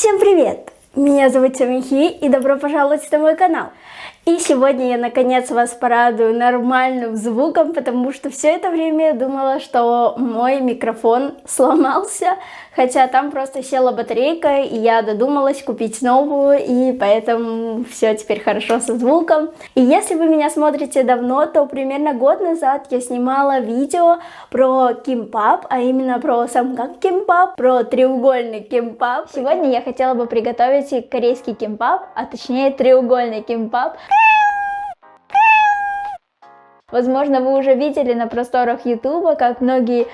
Всем привет! Меня зовут Тимохи и добро пожаловать на мой канал. И сегодня я наконец вас порадую нормальным звуком, потому что все это время я думала, что мой микрофон сломался, хотя там просто села батарейка, и я додумалась купить новую, и поэтому все теперь хорошо со звуком. И если вы меня смотрите давно, то примерно год назад я снимала видео про кимпап, а именно про самгак кимпап, про треугольный кимпап. Сегодня я хотела бы приготовить корейский кимпап, а точнее треугольный кимпап. Возможно, вы уже видели на просторах YouTube, как многие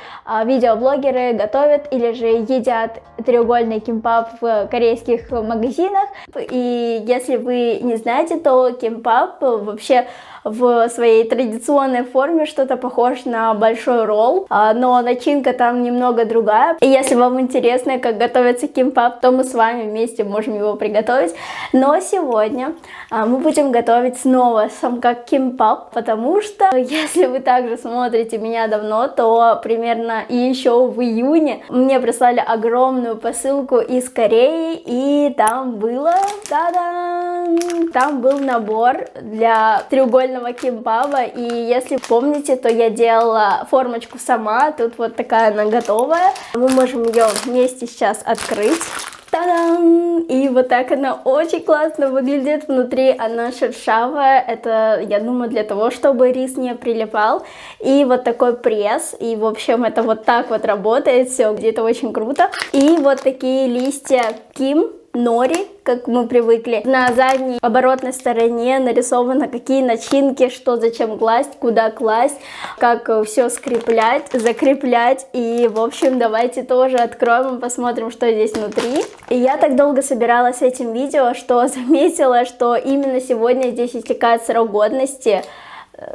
видеоблогеры готовят или же едят треугольный кимпап в корейских магазинах. И если вы не знаете, то кимпап вообще в своей традиционной форме что-то похож на большой ролл, но начинка там немного другая. И если вам интересно, как готовится кимпап, то мы с вами вместе можем его приготовить. Но сегодня мы будем готовить снова самгак кимпап, потому что если вы также смотрите меня давно, то примерно еще в июне мне прислали огромную посылку из Кореи, и там было, та-дам, там был набор для треугольного кимпапа, и если помните, то я делала формочку сама, тут вот такая она готовая. Мы можем ее вместе сейчас открыть. Та-дам! И вот так она очень классно выглядит. Внутри она шершавая. Это, я думаю, для того, чтобы рис не прилипал. И вот такой пресс. И, в общем, это вот так вот работает все. Где-то очень круто. И вот такие листья ким, нори, как мы привыкли. На задней оборотной стороне нарисовано, какие начинки, что зачем класть, куда класть, как все скреплять, закреплять. И, в общем, давайте тоже откроем и посмотрим, что здесь внутри. И я так долго собиралась с этим видео, что заметила, что именно сегодня здесь истекает срок годности.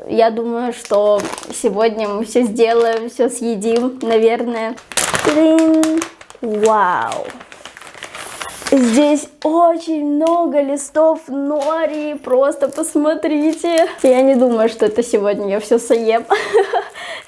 Я думаю, что сегодня мы все сделаем, все съедим, наверное. Вау! Здесь очень много листов нори, просто посмотрите. Я не думаю, что это сегодня я все съем.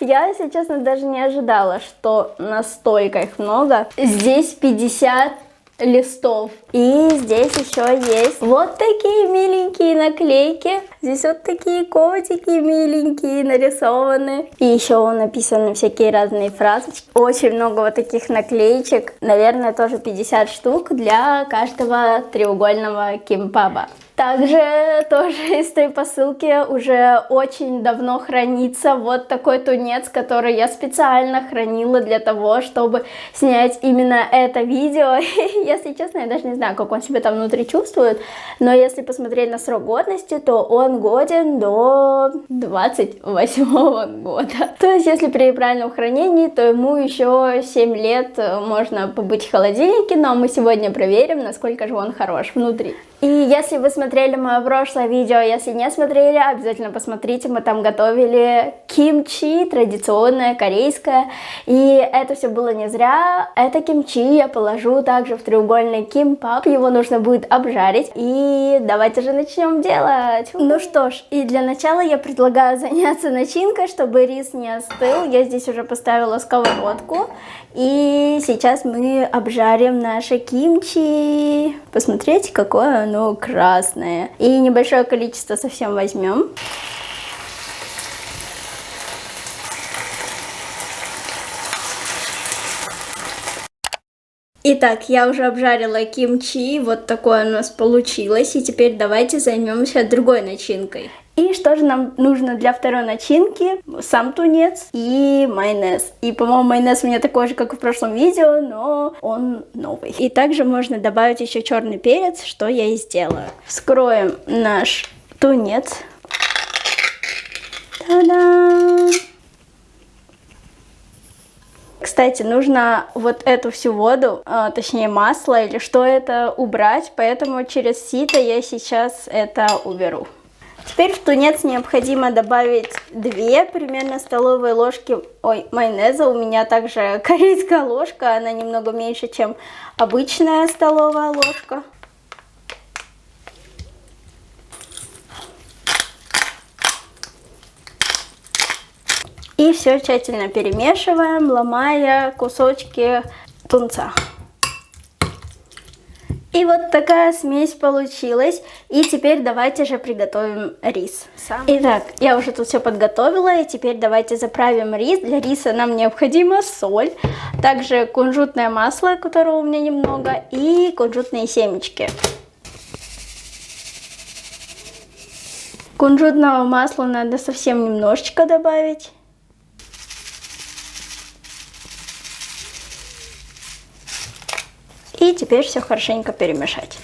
Я, если честно, даже не ожидала, что настолько их много. Здесь 50 листов. И здесь еще есть вот такие миленькие наклейки. Здесь вот такие котики миленькие нарисованы. И еще написаны всякие разные фразочки. Очень много вот таких наклеечек. Наверное, тоже 50 штук для каждого треугольного кимпапа. Также тоже из той посылки уже очень давно хранится вот такой тунец, который я специально хранила для того, чтобы снять именно это видео. Если честно, я даже не знаю, как он себя там внутри чувствует, но если посмотреть на срок годности, то он годен до 28-го года. То есть, если при правильном хранении, то ему еще 7 лет можно побыть в холодильнике, но мы сегодня проверим, насколько же он хорош внутри. И если вы смотрели мое прошлое видео, если не смотрели, обязательно посмотрите, мы там готовили кимчи, традиционное, корейское, и это все было не зря. Это кимчи я положу также в треугольный кимпап, его нужно будет обжарить, и давайте же начнем делать. Ну что ж, и для начала я предлагаю заняться начинкой, чтобы рис не остыл. Я здесь уже поставила сковородку, и сейчас мы обжарим наше кимчи. Посмотрите, какое оно красное. И небольшое количество совсем возьмем. Итак, я уже обжарила кимчи, вот такое у нас получилось. И теперь давайте займемся другой начинкой. И что же нам нужно для второй начинки? Сам тунец и майонез. И, по-моему, майонез у меня такой же, как и в прошлом видео, но он новый. И также можно добавить еще черный перец, что я и сделаю. Вскроем наш тунец. Та-дам! Кстати, нужно вот эту всю воду, точнее масло или что это, убрать, поэтому через сито я сейчас это уберу. Теперь в тунец необходимо добавить 2 примерно столовые ложки майонеза. У меня также корейская ложка, она немного меньше, чем обычная столовая ложка. И все тщательно перемешиваем, ломая кусочки тунца. И вот такая смесь получилась. И теперь давайте же приготовим рис. Итак, я уже тут все подготовила. И теперь давайте заправим рис. Для риса нам необходима соль. Также кунжутное масло, которого у меня немного. И кунжутные семечки. Кунжутного масла надо совсем немножечко добавить. И теперь все хорошенько перемешать.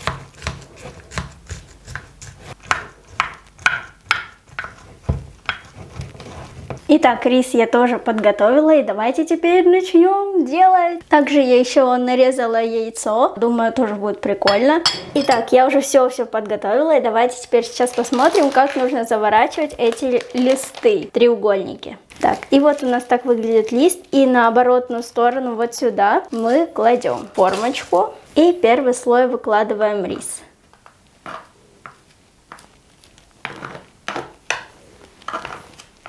Итак, рис я тоже подготовила, и давайте теперь начнем делать. Также я еще нарезала яйцо, думаю, тоже будет прикольно. Итак, я уже все подготовила, и давайте теперь сейчас посмотрим, как нужно заворачивать эти листы, треугольники. Так, и вот у нас так выглядит лист, и на оборотную сторону вот сюда мы кладем формочку, и первый слой выкладываем рис.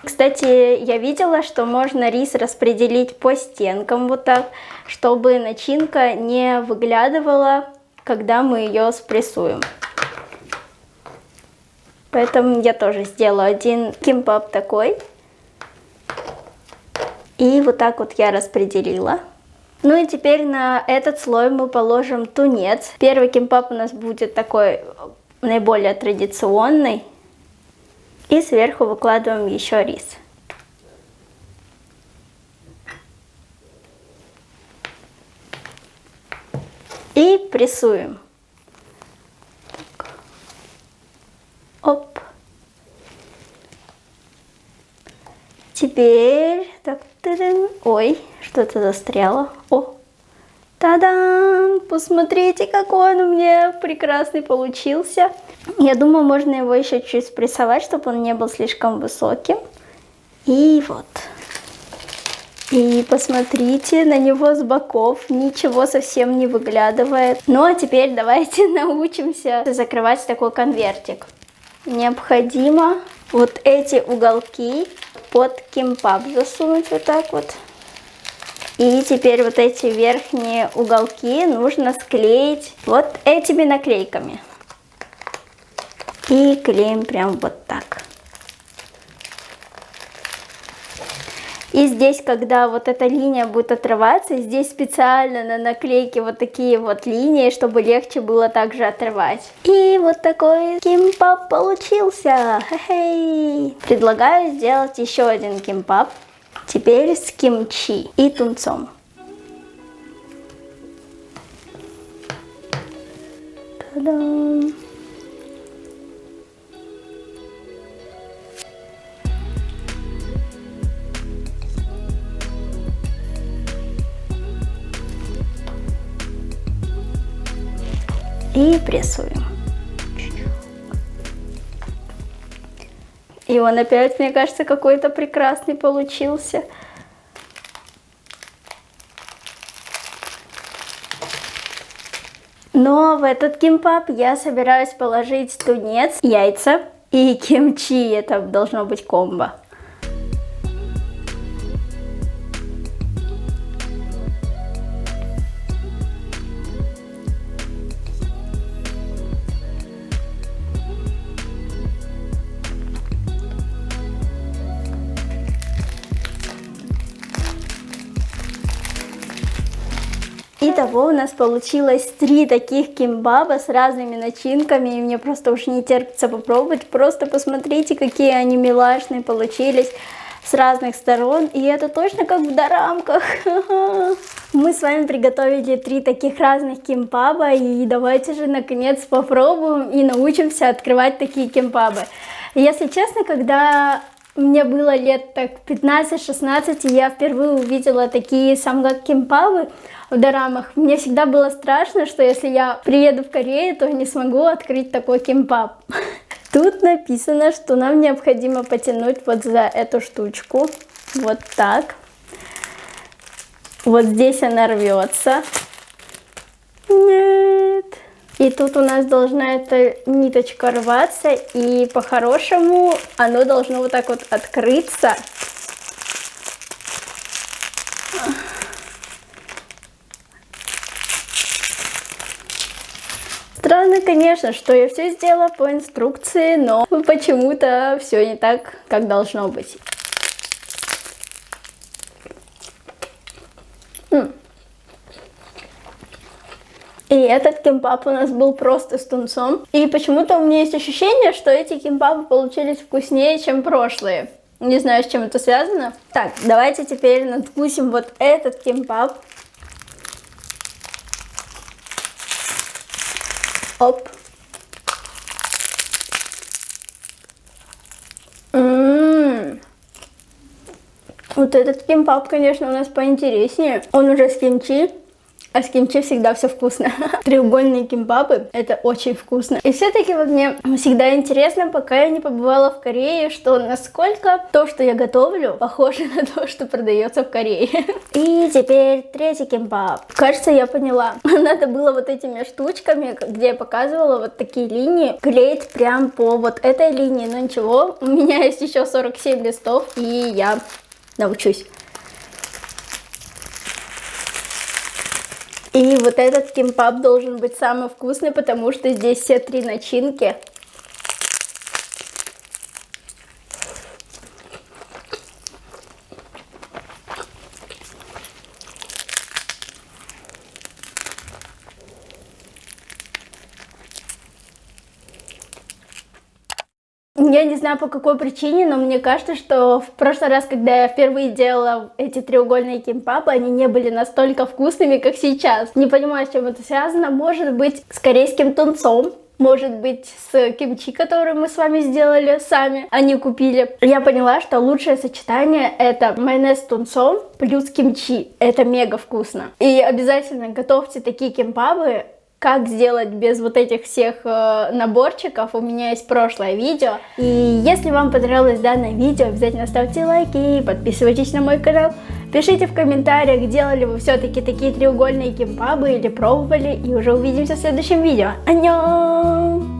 Кстати, я видела, что можно рис распределить по стенкам вот так, чтобы начинка не выглядывала, когда мы ее спрессуем. Поэтому я тоже сделаю один кимпап такой. И вот так вот я распределила. Ну и теперь на этот слой мы положим тунец. Первый кимпап у нас будет такой наиболее традиционный. И сверху выкладываем еще рис. И прессуем. Так. Оп. Теперь, так, та-дам. Ой, что-то застряло. О, та-дам! Посмотрите, какой он у меня прекрасный получился. Я думаю, можно его еще чуть спрессовать, чтобы он не был слишком высоким. И вот. И посмотрите на него с боков, ничего совсем не выглядывает. Ну а теперь давайте научимся закрывать такой конвертик. Необходимо вот эти уголки под кимпап засунуть вот так вот. И теперь вот эти верхние уголки нужно склеить вот этими наклейками. И клеим прям вот так. И здесь, когда вот эта линия будет отрываться, здесь специально на наклейке вот такие вот линии, чтобы легче было также отрывать. И вот такой кимпап получился. Хе-хей. Предлагаю сделать еще один кимпап. Теперь с кимчи и тунцом. Та-дам! И прессуем. И он опять, мне кажется, какой-то прекрасный получился. Но в этот кимпап я собираюсь положить тунец, яйца и кимчи. Это должно быть комбо. Итого у нас получилось 3 таких кимбаба с разными начинками, и мне просто уж не терпится попробовать. Просто посмотрите, какие они милашные получились с разных сторон, и это точно как в дорамках. Мы с вами приготовили 3 таких разных кимбаба, и давайте же наконец попробуем и научимся открывать такие кимбабы. Если честно, когда мне было лет так 15-16, и я впервые увидела такие самгак-кимбабы в дорамах, мне всегда было страшно, что если я приеду в Корею, то не смогу открыть такой кимбаб. Тут написано, что нам необходимо потянуть вот за эту штучку, вот так. Вот здесь она рвется. Нет. И тут у нас должна эта ниточка рваться, и по-хорошему оно должно вот так вот открыться. Странно, конечно, что я все сделала по инструкции, но почему-то все не так, как должно быть. И этот кимбап у нас был просто с тунцом. И почему-то у меня есть ощущение, что эти кимбапы получились вкуснее, чем прошлые. Не знаю, с чем это связано. Так, давайте теперь надкусим вот этот кимбап. Оп. Вот этот кимбап, конечно, у нас поинтереснее. Он уже с кимчи. А с кимчи всегда все вкусно. Треугольные кимбапы — это очень вкусно. И все-таки вот мне всегда интересно, пока я не побывала в Корее, что насколько то, что я готовлю, похоже на то, что продается в Корее. И теперь третий кимбап. Кажется, я поняла. Надо было вот этими штучками, где я показывала вот такие линии, клеить прям по вот этой линии. Но ничего, у меня есть еще 47 листов, и я научусь. И вот этот кимбап должен быть самый вкусный, потому что здесь все 3 начинки. Я не знаю по какой причине, но мне кажется, что в прошлый раз, когда я впервые делала эти треугольные кимбапы, они не были настолько вкусными, как сейчас. Не понимаю, с чем это связано. Может быть, с корейским тунцом. Может быть, с кимчи, который мы с вами сделали сами, а не купили. Я поняла, что лучшее сочетание — это майонез с тунцом плюс кимчи. Это мега вкусно. И обязательно готовьте такие кимбапы. Как сделать без вот этих всех наборчиков, у меня есть прошлое видео. И если вам понравилось данное видео, обязательно ставьте лайки и подписывайтесь на мой канал. Пишите в комментариях, делали вы все-таки такие треугольные кимбапы или пробовали. И уже увидимся в следующем видео. Аньон!